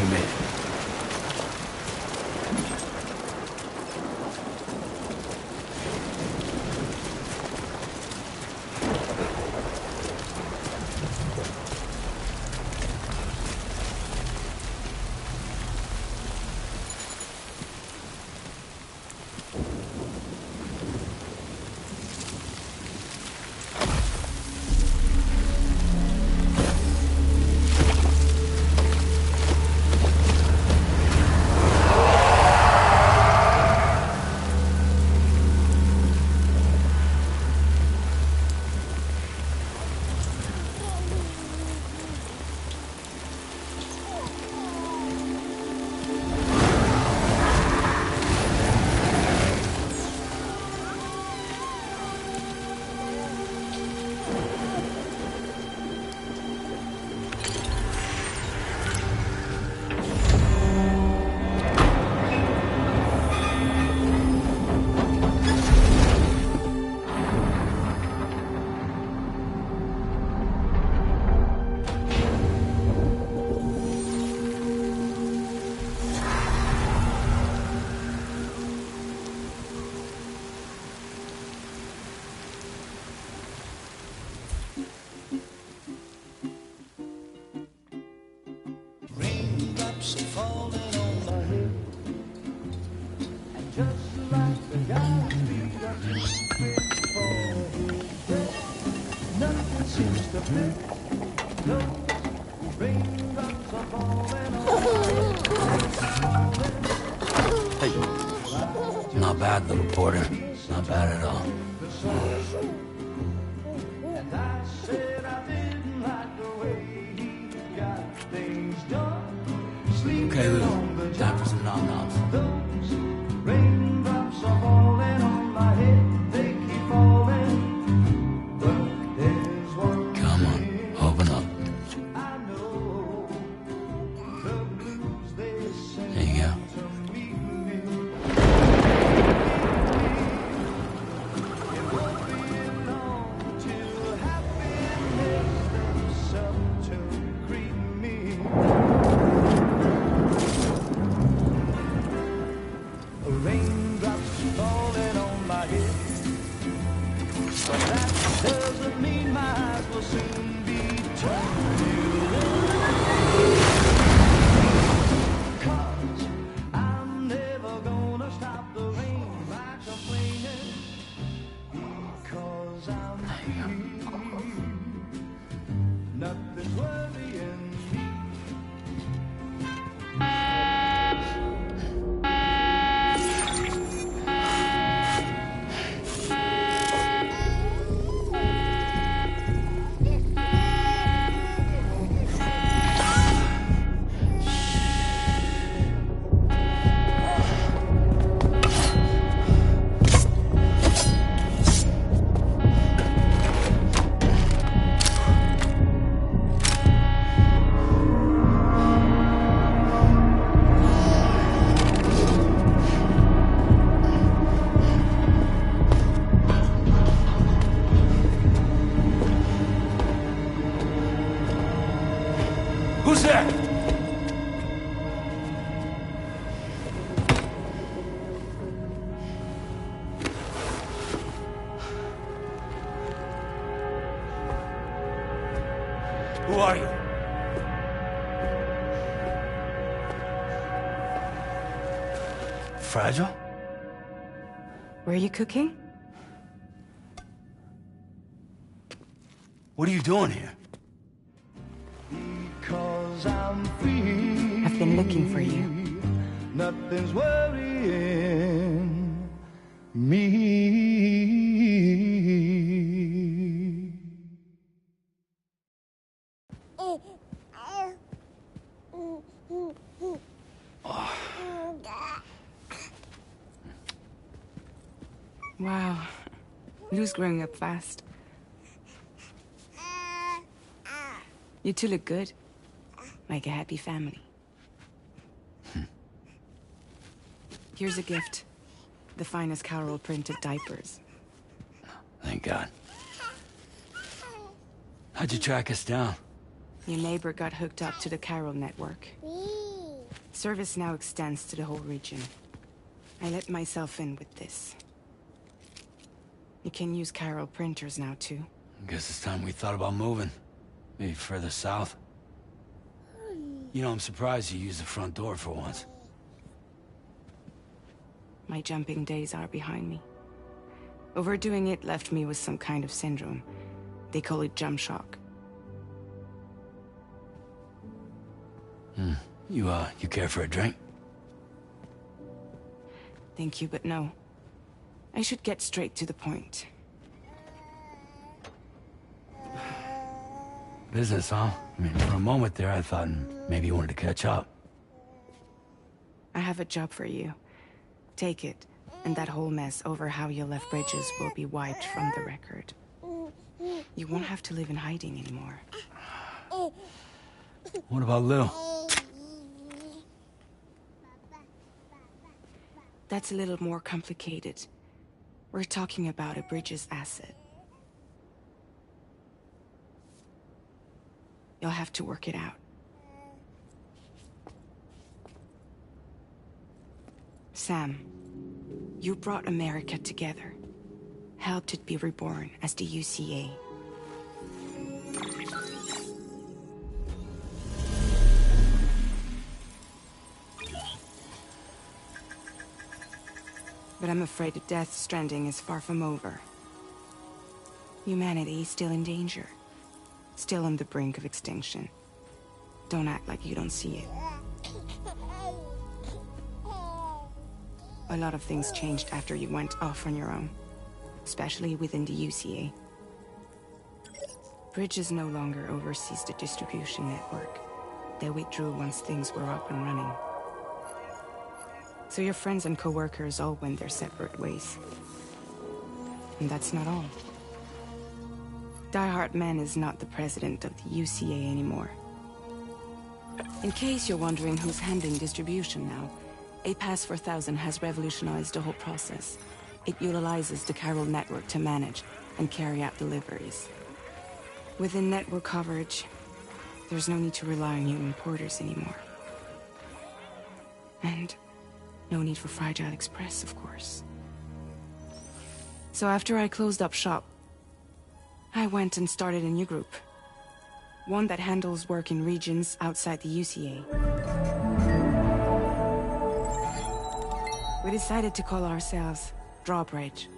We made it. Hey. Not bad, little porter. Not bad at all. Okay, Lou. Time for some nom-noms. Come on, open up. There you go. Who's there? Who are you? Fragile? Were you cooking? What are you doing here? I've been looking for you. Nothing's worrying me. Wow. Lou's growing up fast. You two look good. Like a happy family. Here's a gift. The finest Carol printed diapers. Thank God. How'd you track us down? Your neighbor got hooked up to the Carol network. Service now extends to the whole region. I let myself in with this. You can use Chiral printers now, too. Guess it's time we thought about moving. Maybe further south. You know, I'm surprised you used the front door for once. My jumping days are behind me. Overdoing it left me with some kind of syndrome. They call it jump shock. You care for a drink? Thank you, but no. I should get straight to the point. Business, huh? I mean, for a moment there, I thought maybe you wanted to catch up. I have a job for you. Take it, and that whole mess over how you left Bridges will be wiped from the record. You won't have to live in hiding anymore. What about Lil? That's a little more complicated. We're talking about a Bridges asset. You'll have to work it out. Sam, you brought America together. Helped it be reborn as the UCA. But I'm afraid that Death Stranding is far from over. Humanity is still in danger. Still on the brink of extinction. Don't act like you don't see it. A lot of things changed after you went off on your own. Especially within the UCA. Bridges no longer oversees the distribution network. They withdrew once things were up and running. So your friends and co-workers all went their separate ways. And that's not all. Die Hard Man is not the president of the UCA anymore. In case you're wondering who's handling distribution now, A Pass 4000 has revolutionized the whole process. It utilizes the Chiral network to manage and carry out deliveries. Within network coverage, there's no need to rely on human porters anymore. And no need for Fragile Express, of course. So after I closed up shop, I went and started a new group. One that handles work in regions outside the UCA. We decided to call ourselves Drawbridge.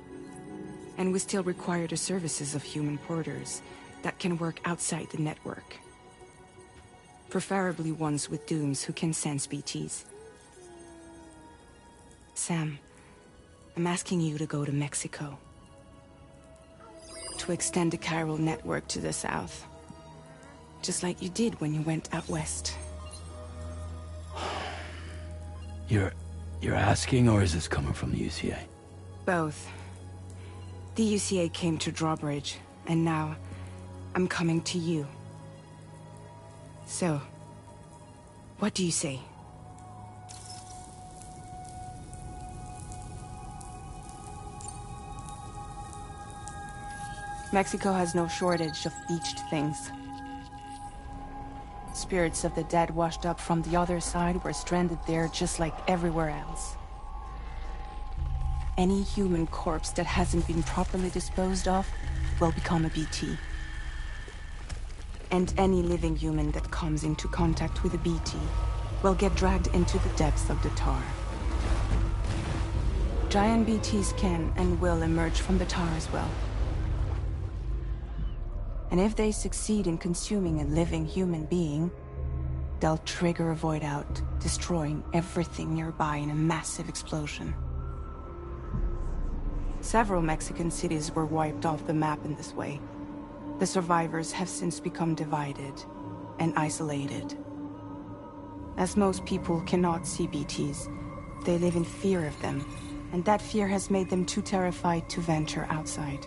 And we still require the services of human porters that can work outside the network. Preferably ones with dooms who can sense BTs. Sam, I'm asking you to go to Mexico. To extend the Chiral network to the south. Just like you did when you went out west. You're asking, or is this coming from the UCA? Both. The UCA came to Drawbridge, and now I'm coming to you. So, what do you say? Mexico has no shortage of beached things. Spirits of the dead washed up from the other side were stranded there just like everywhere else. Any human corpse that hasn't been properly disposed of will become a BT. And any living human that comes into contact with a BT will get dragged into the depths of the tar. Giant BTs can and will emerge from the tar as well. And if they succeed in consuming a living human being, they'll trigger a void out, destroying everything nearby in a massive explosion. Several Mexican cities were wiped off the map in this way. The survivors have since become divided and isolated. As most people cannot see BTs, they live in fear of them, and that fear has made them too terrified to venture outside.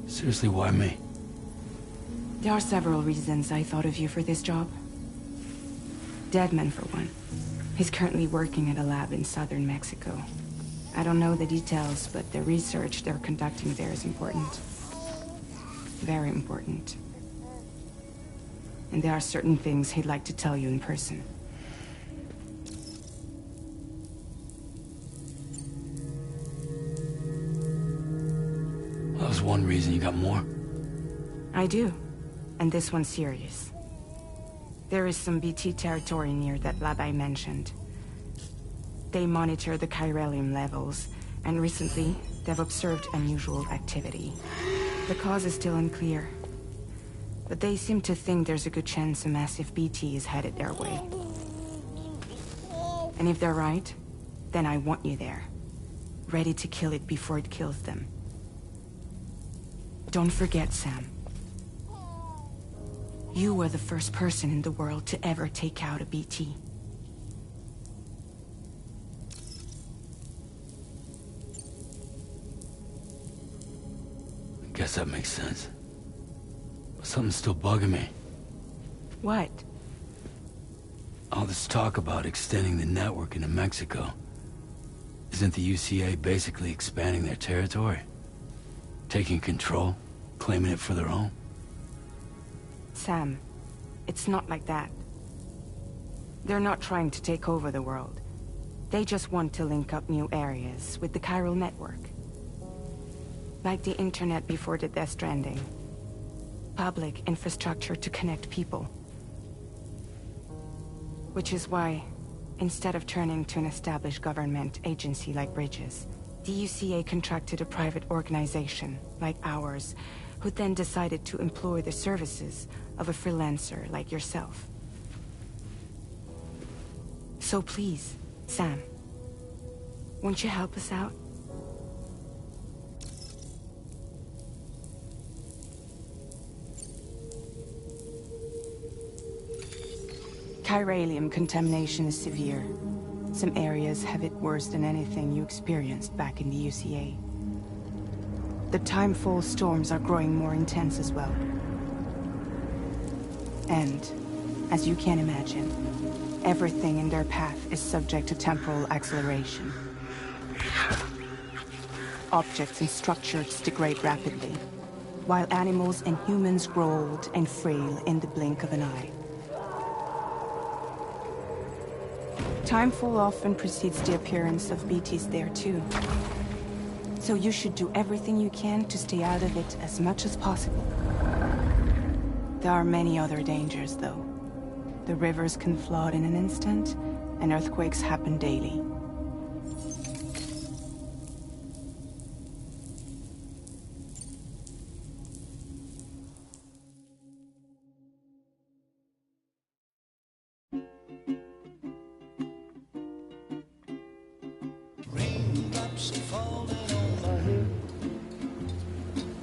Seriously, why me? There are several reasons I thought of you for this job. Deadman, for one. He's currently working at a lab in southern Mexico. I don't know the details, but the research they're conducting there is important. Very important. And there are certain things he'd like to tell you in person. That was one reason. You got more? I do. And this one's serious. There is some BT territory near that lab I mentioned. They monitor the chiralium levels, and recently, they've observed unusual activity. The cause is still unclear, but they seem to think there's a good chance a massive BT is headed their way. And if they're right, then I want you there, ready to kill it before it kills them. Don't forget, Sam. You were the first person in the world to ever take out a BT. Guess that makes sense. But something's still bugging me. What? All this talk about extending the network into Mexico. Isn't the UCA basically expanding their territory? Taking control? Claiming it for their own? Sam, it's not like that. They're not trying to take over the world. They just want to link up new areas with the chiral network. Like the internet before the Stranding. Public infrastructure to connect people. Which is why, instead of turning to an established government agency like Bridges, the UCA contracted a private organization, like ours, who then decided to employ the services of a freelancer like yourself. So please, Sam, won't you help us out? Chiralium contamination is severe. Some areas have it worse than anything you experienced back in the UCA. The timefall storms are growing more intense as well. And, as you can imagine, everything in their path is subject to temporal acceleration. Objects and structures degrade rapidly, while animals and humans grow old and frail in the blink of an eye. Timefall often precedes the appearance of BTs there too. So you should do everything you can to stay out of it as much as possible. There are many other dangers, though. The rivers can flood in an instant, and earthquakes happen daily. Raindrops falling on my head,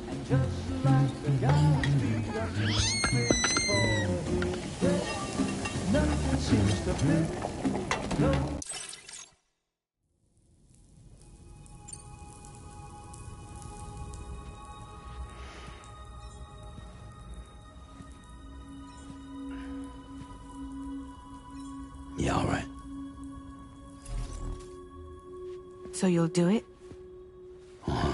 and just like the guy's feet are moving for his head, nothing seems to fit. No. Yeah, all right. So you'll do it? Uh-huh.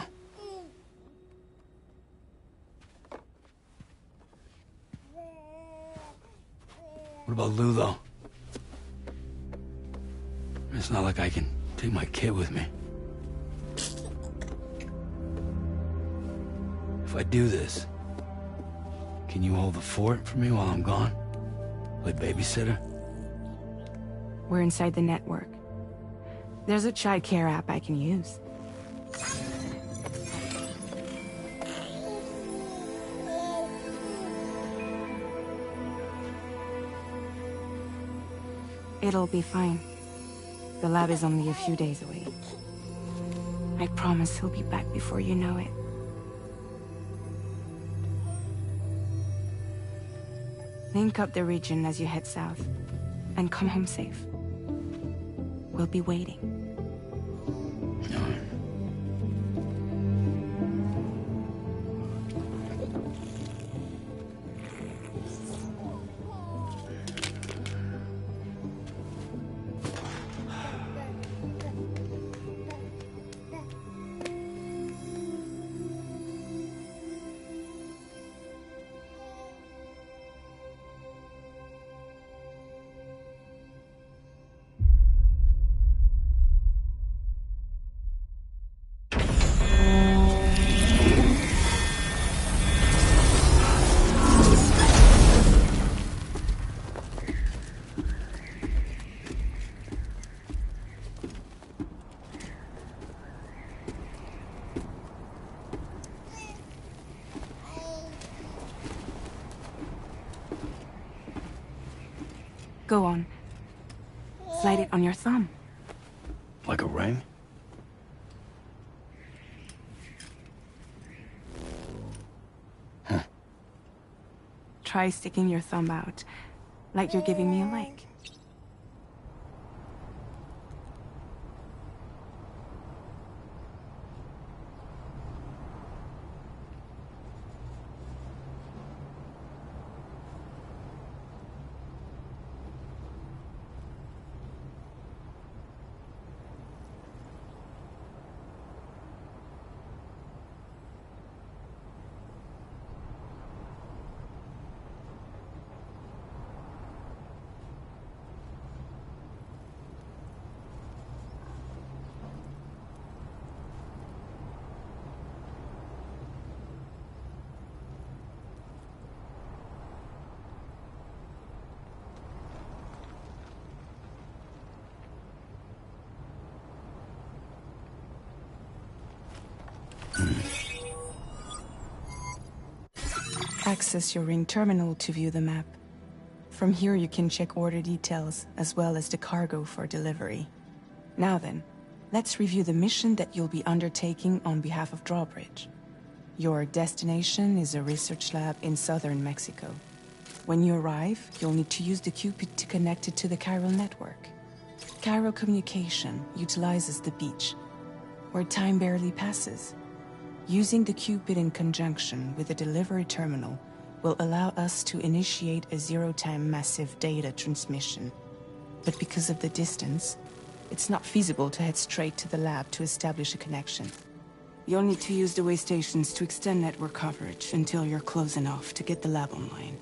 What about Lou, though? It's not like I can take my kid with me. If I do this, can you hold the fort for me while I'm gone? Play babysitter? We're inside the network. There's a child care app I can use. It'll be fine. The lab is only a few days away. I promise he'll be back before you know it. Link up the region as you head south, and come home safe. We'll be waiting. Go on. Slide it on your thumb. Like a ring? Huh. Try sticking your thumb out, like you're giving me a like. Access your ring terminal to view the map. From here you can check order details, as well as the cargo for delivery. Now then, let's review the mission that you'll be undertaking on behalf of Drawbridge. Your destination is a research lab in southern Mexico. When you arrive, you'll need to use the Cupid to connect it to the chiral network. Chiral communication utilizes the beach, where time barely passes. Using the Cupid in conjunction with the delivery terminal will allow us to initiate a zero-time massive data transmission. But because of the distance, it's not feasible to head straight to the lab to establish a connection. You'll need to use the way stations to extend network coverage until you're close enough to get the lab online.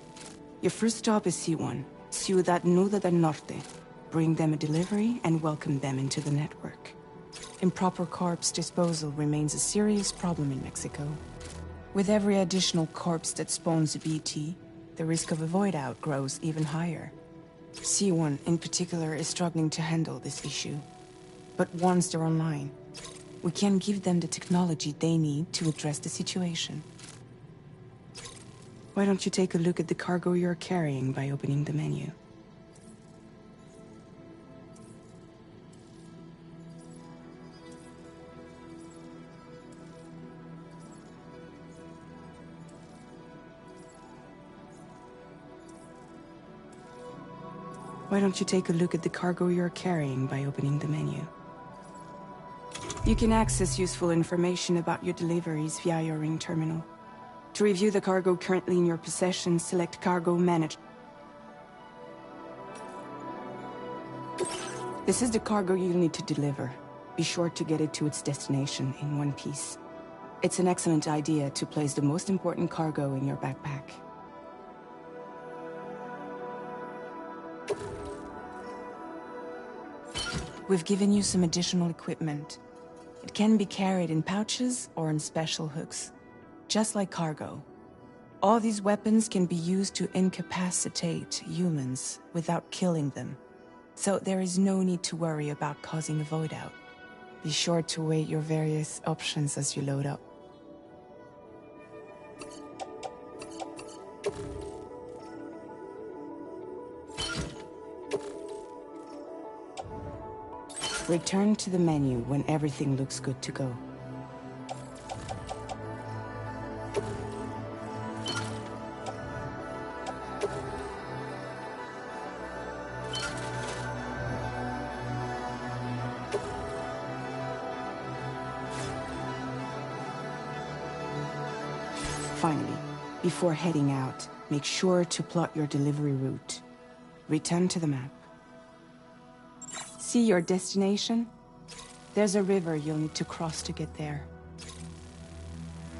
Your first stop is C1, Ciudad Nuda del Norte. Bring them a delivery and welcome them into the network. Improper corpse disposal remains a serious problem in Mexico. With every additional corpse that spawns a BT, the risk of a void out grows even higher. C1 in particular is struggling to handle this issue. But once they're online, we can give them the technology they need to address the situation. Why don't you take a look at the cargo you're carrying by opening the menu? Why don't you take a look at the cargo you're carrying by opening the menu? You can access useful information about your deliveries via your ring terminal. To review the cargo currently in your possession, select Cargo Manage. This is the cargo you'll need to deliver. Be sure to get it to its destination in one piece. It's an excellent idea to place the most important cargo in your backpack. We've given you some additional equipment. It can be carried in pouches or in special hooks, just like cargo. All these weapons can be used to incapacitate humans without killing them, so there is no need to worry about causing a void out. Be sure to weigh your various options as you load up. Return to the menu when everything looks good to go. Finally, before heading out, make sure to plot your delivery route. Return to the map. See your destination? There's a river you'll need to cross to get there.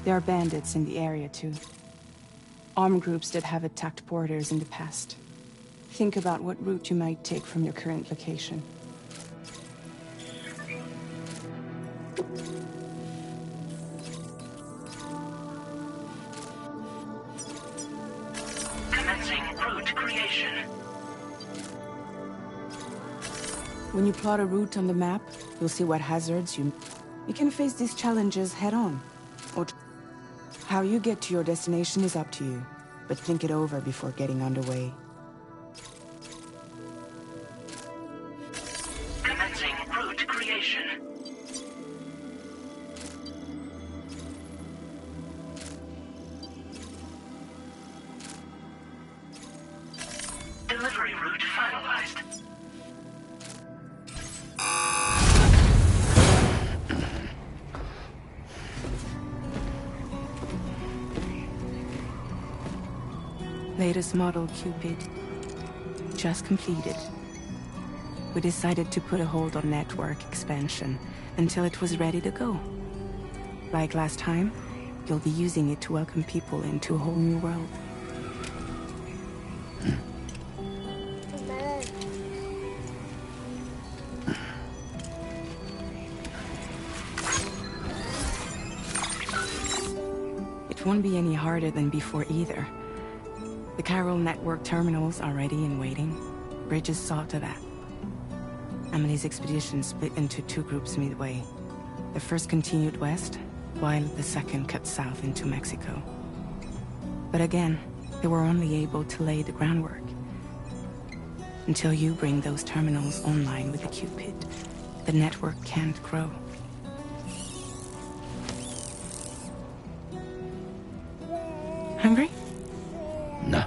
There are bandits in the area too. Armed groups that have attacked borders in the past. Think about what route you might take from your current location. Commencing route creation. When you plot a route on the map, you'll see what hazards you can face these challenges head-on. Or how you get to your destination is up to you, but think it over before getting underway. delivery route finalized. Latest model Cupid. Just completed. We decided to put a hold on network expansion until it was ready to go. Like last time, you'll be using it to welcome people into a whole new world. It won't be any harder than before either. The Carol network terminals are ready and waiting. Bridges saw to that. Emily's expedition split into two groups midway. The first continued west, while the second cut south into Mexico. But again, they were only able to lay the groundwork. Until you bring those terminals online with the Cupid, the network can't grow. Hungry? No.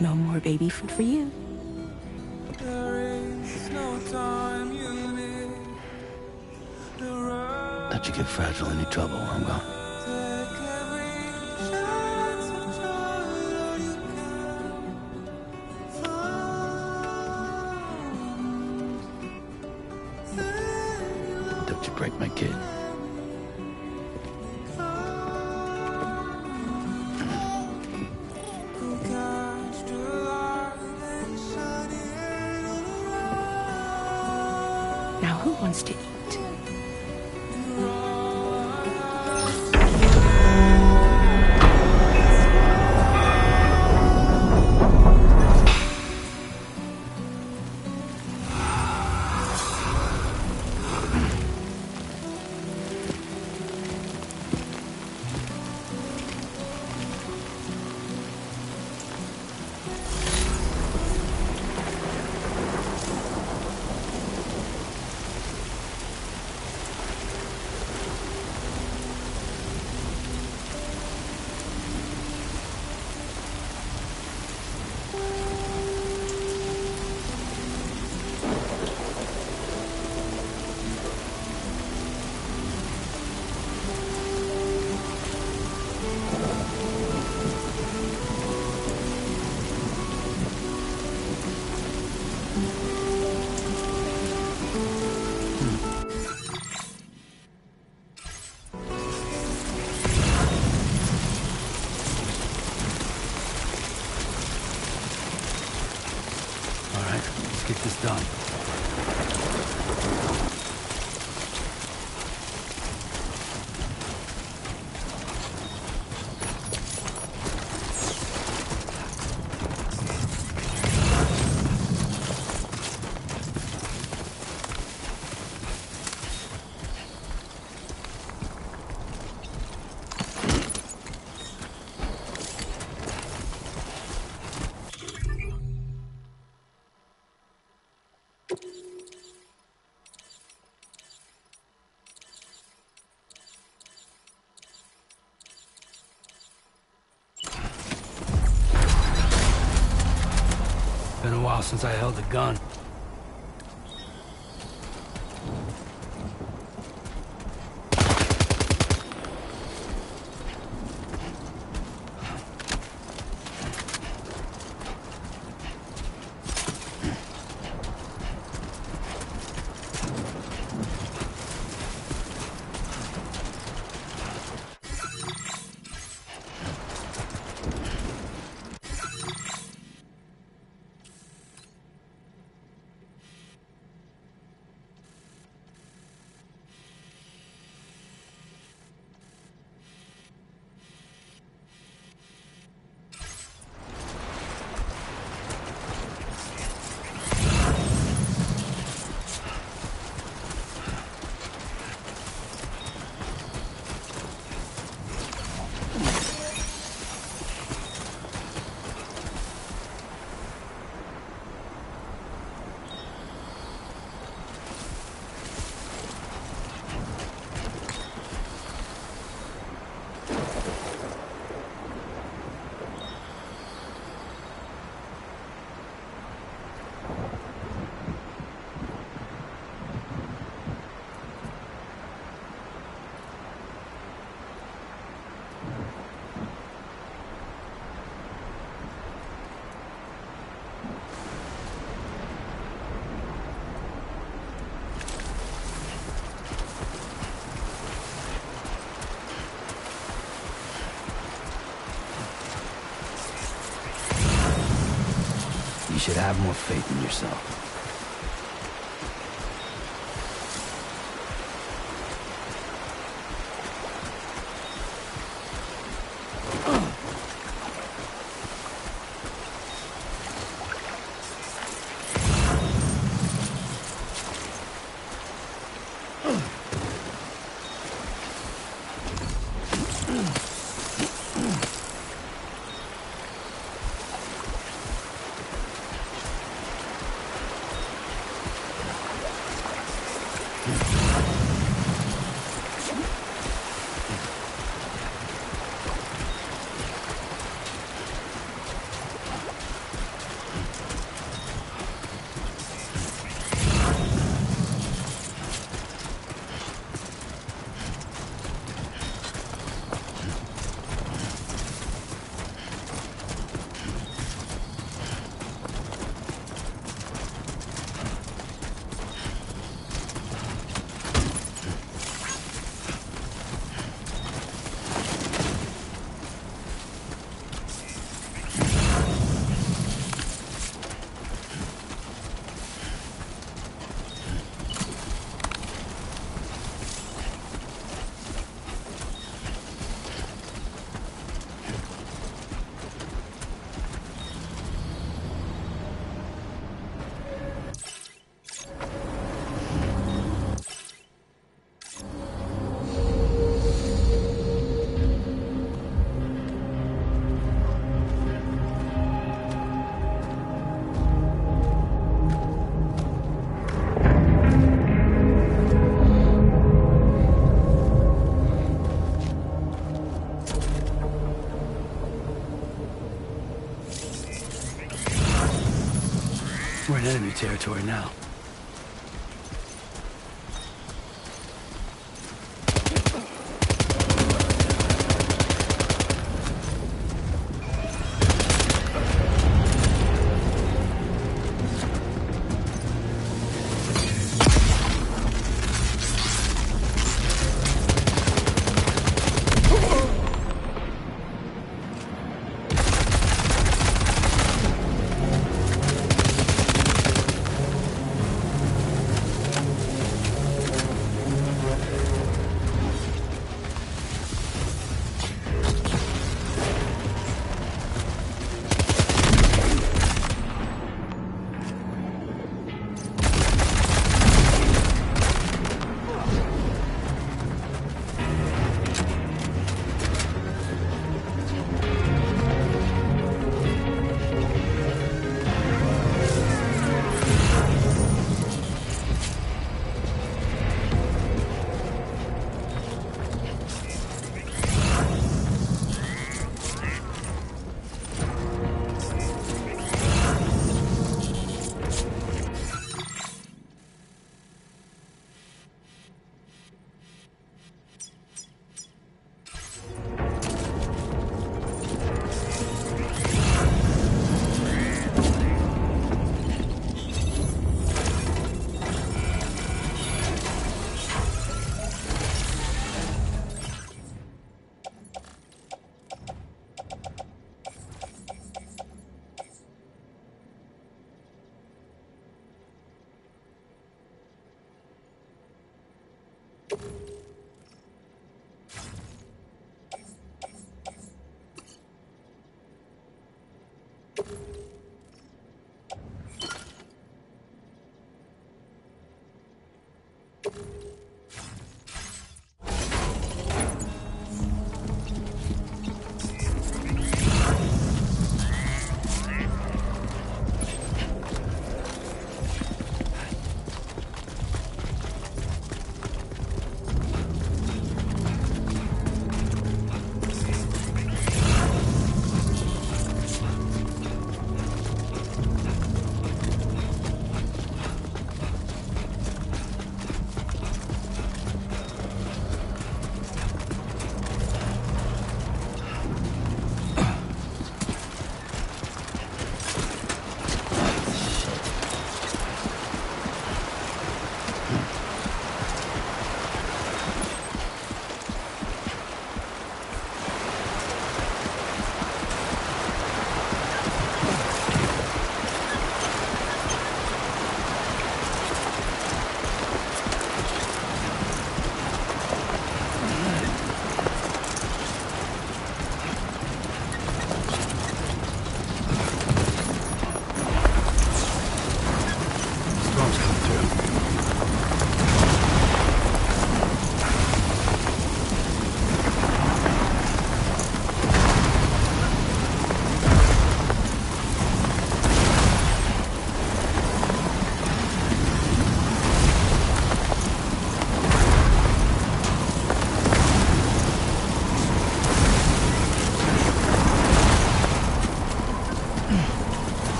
No more baby food for you. Don't you get fragile any trouble while I'm gone. Don't you break my kid. Now who wants to eat? Let's get this done. Been a while since I held a gun. should have more faith in yourself. We're in enemy territory now.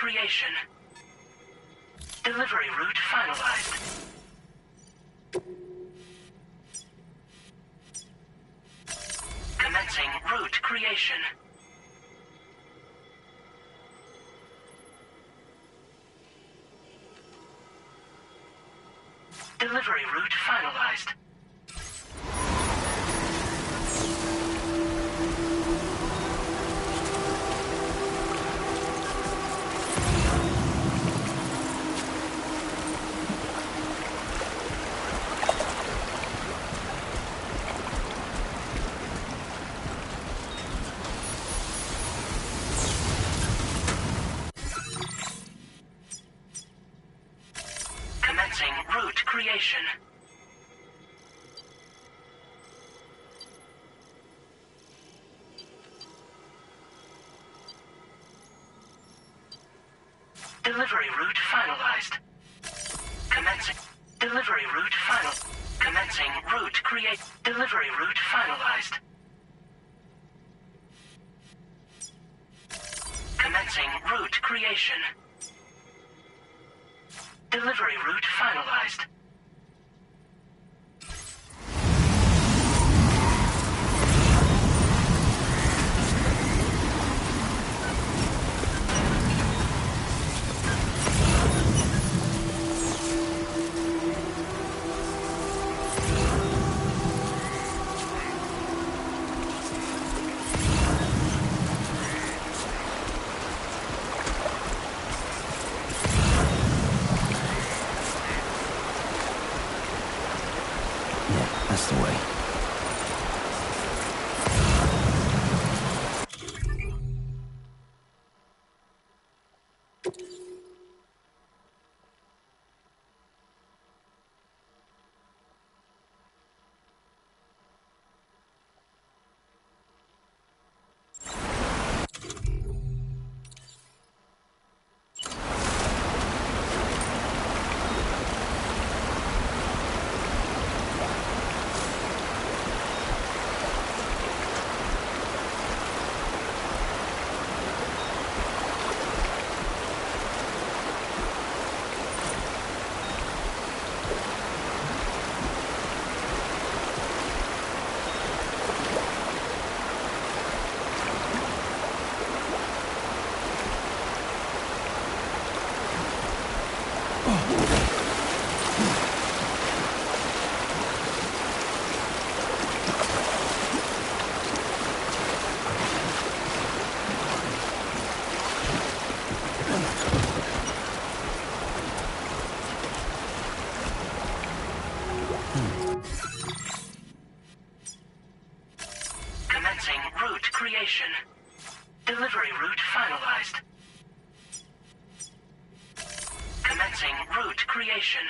creation. Delivery route finalized. Commencing route creation. Delivery route finalized. Commencing route creation. Delivery route finalized. Commencing delivery route final. Commencing route create. Delivery route finalized. Commencing route creation. Delivery route finalized. That's the way. Commencing route creation. Delivery route finalized. Commencing route creation.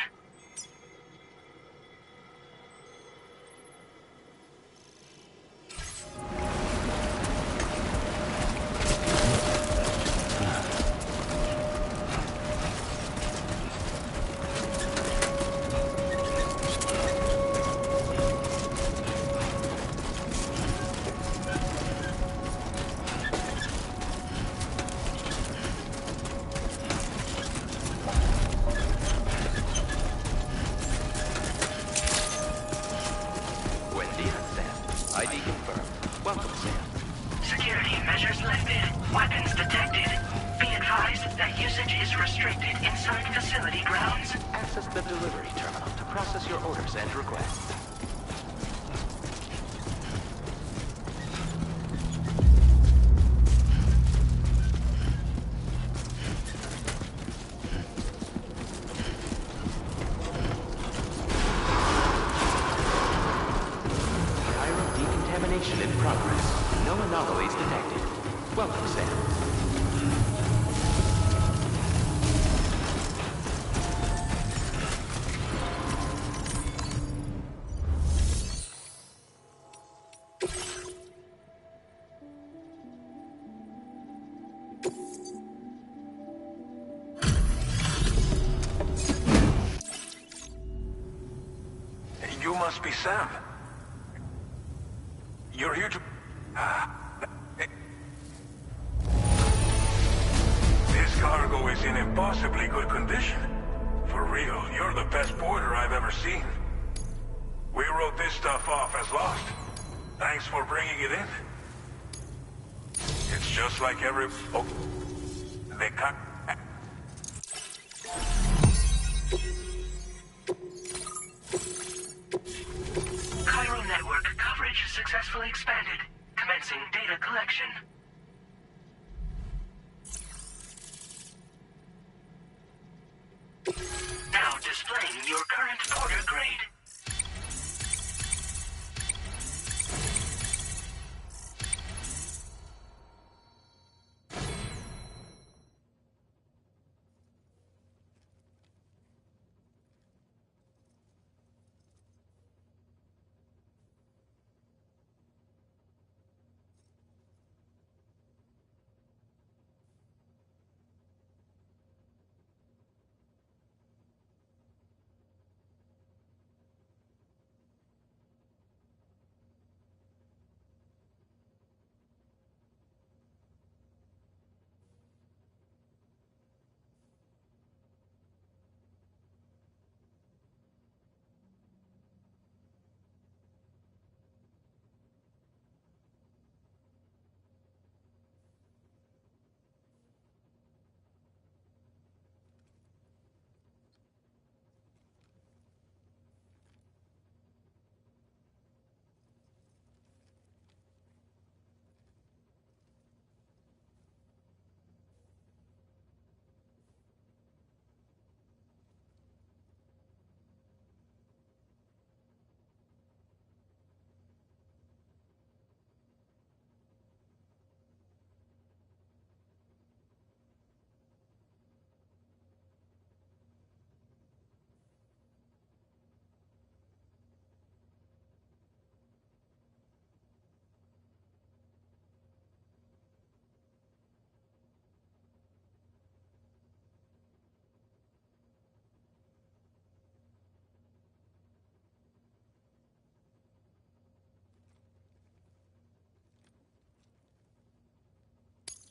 ID confirmed. Welcome, Sam. Security measures lifted. Weapons detected. Be advised that usage is restricted inside facility grounds. Access the delivery terminal to process your orders and requests. Decontamination in progress. No anomalies detected. Welcome, Sam. You must be Sam. You're here to... This cargo is in impossibly good condition. For real, you're the best porter I've ever seen. We wrote this stuff off as lost. Thanks for bringing it in. It's just like every... Oh, they cut... Chiral network coverage successfully expanded. Commencing data collection. Now displaying your current porter grade.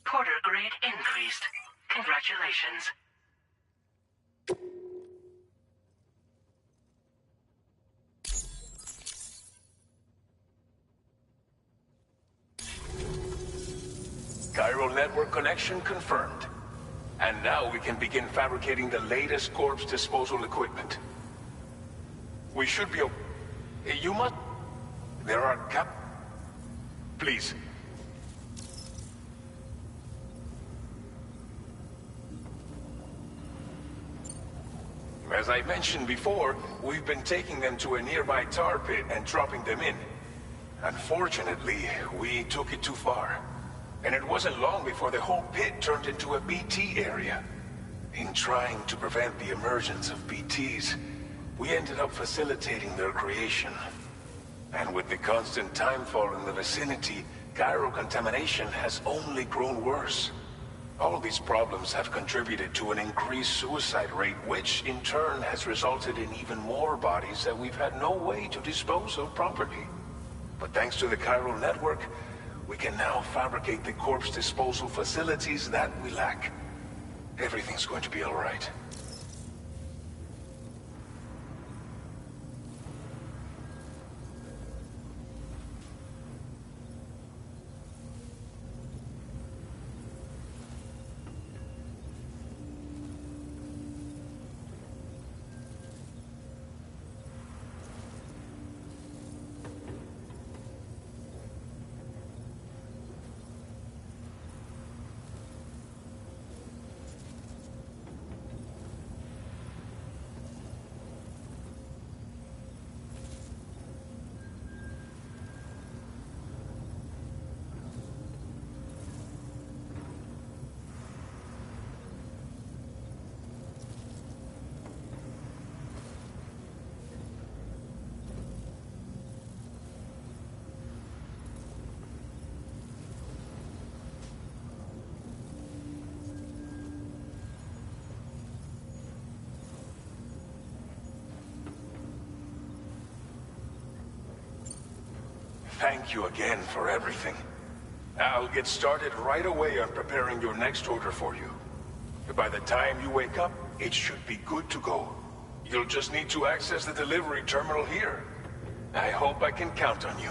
Porter grade increased. Congratulations. Chiral network connection confirmed. And now we can begin fabricating the latest corpse disposal equipment. We should be... You must... There are Please. As I mentioned before, we've been taking them to a nearby tar pit and dropping them in. Unfortunately, we took it too far. And it wasn't long before the whole pit turned into a BT area. In trying to prevent the emergence of BTs, we ended up facilitating their creation. And with the constant timefall in the vicinity, chiral contamination has only grown worse. All these problems have contributed to an increased suicide rate, which in turn has resulted in even more bodies that we've had no way to dispose of properly. But thanks to the chiral network, we can now fabricate the corpse disposal facilities that we lack. Everything's going to be all right. Thank you again for everything. I'll get started right away on preparing your next order for you. By the time you wake up, it should be good to go. You'll just need to access the delivery terminal here. I hope I can count on you.